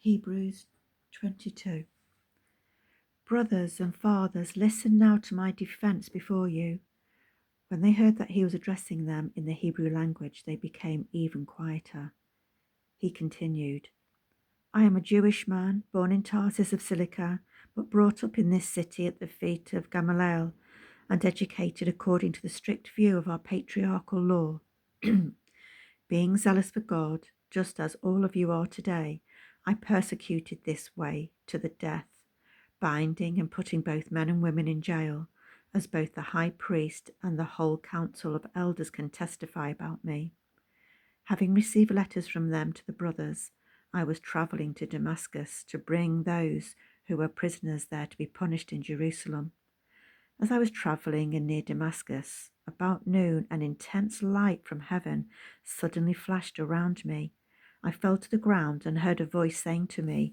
Hebrews 22. Brothers and fathers, listen now to my defense before you. When they heard that he was addressing them in the Hebrew language, they became even quieter. He continued, I am a Jewish man, born in Tarsus of Cilicia, but brought up in this city at the feet of Gamaliel, and educated according to the strict view of our patriarchal law. Being zealous for God, just as all of you are today, I persecuted this way to the death, binding and putting both men and women in jail, as both the high priest and the whole council of elders can testify about me. Having received letters from them to the brothers, I was traveling to Damascus to bring those who were prisoners there to be punished in Jerusalem. As I was traveling and near Damascus, about noon, an intense light from heaven suddenly flashed around me. I fell to the ground and heard a voice saying to me,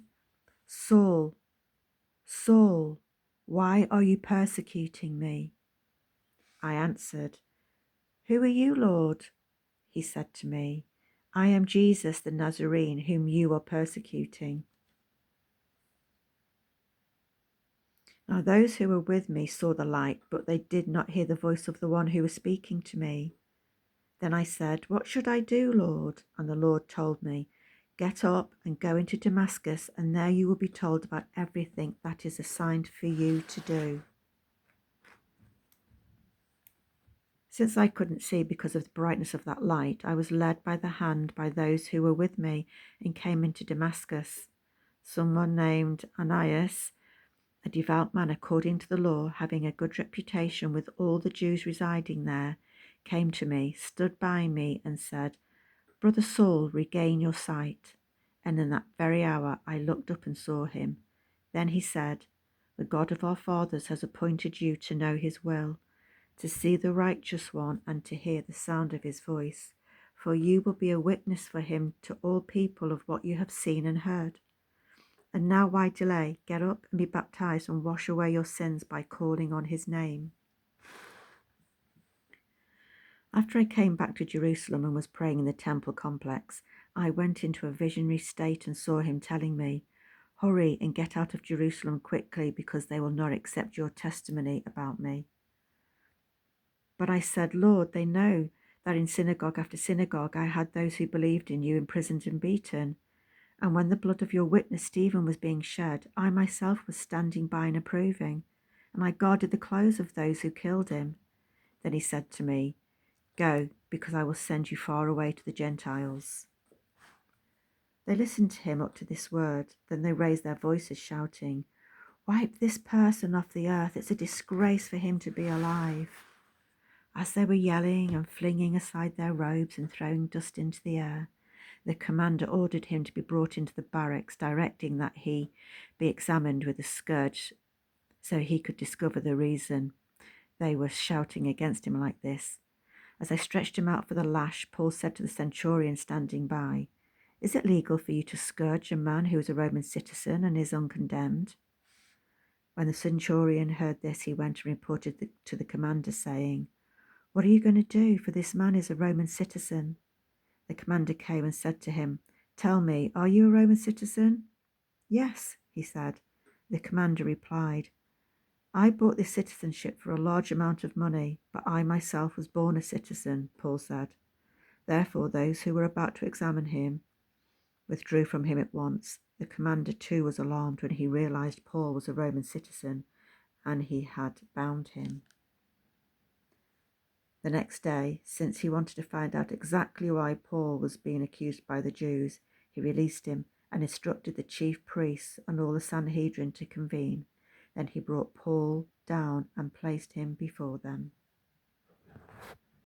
Saul, Saul, why are you persecuting me? I answered, Who are you, Lord? He said to me, I am Jesus the Nazarene, whom you are persecuting. Now those who were with me saw the light, but they did not hear the voice of the one who was speaking to me. Then I said, What should I do, Lord? And the Lord told me, Get up and go into Damascus, and there you will be told about everything that is assigned for you to do. Since I couldn't see because of the brightness of that light, I was led by the hand by those who were with me and came into Damascus. Someone named Ananias, a devout man according to the law, having a good reputation with all the Jews residing there, came to me, stood by me, and said, Brother Saul, regain your sight. And in that very hour I looked up and saw him. Then he said, The God of our fathers has appointed you to know his will, to see the righteous one, and to hear the sound of his voice. For you will be a witness for him to all people of what you have seen and heard. And now why delay? Get up and be baptized and wash away your sins by calling on his name. After I came back to Jerusalem and was praying in the temple complex, I went into a visionary state and saw him telling me, Hurry and get out of Jerusalem quickly, because they will not accept your testimony about me. But I said, Lord, they know that in synagogue after synagogue I had those who believed in you imprisoned and beaten. And when the blood of your witness Stephen was being shed, I myself was standing by and approving, and I guarded the clothes of those who killed him. Then he said to me, Go, because I will send you far away to the Gentiles. They listened to him up to this word. Then they raised their voices, shouting, Wipe this person off the earth. It's a disgrace for him to be alive. As they were yelling and flinging aside their robes and throwing dust into the air, the commander ordered him to be brought into the barracks, directing that he be examined with a scourge so he could discover the reason they were shouting against him like this. As they stretched him out for the lash, Paul said to the centurion standing by, Is it legal for you to scourge a man who is a Roman citizen and is uncondemned? When the centurion heard this, he went and reported to the commander, saying, What are you going to do? For this man is a Roman citizen. The commander came and said to him, Tell me, are you a Roman citizen? Yes, he said. The commander replied, I bought this citizenship for a large amount of money, but I myself was born a citizen, Paul said. Therefore, those who were about to examine him withdrew from him at once. The commander too was alarmed when he realized Paul was a Roman citizen, and he had bound him. The next day, since he wanted to find out exactly why Paul was being accused by the Jews, he released him and instructed the chief priests and all the Sanhedrin to convene. Then he brought Paul down and placed him before them.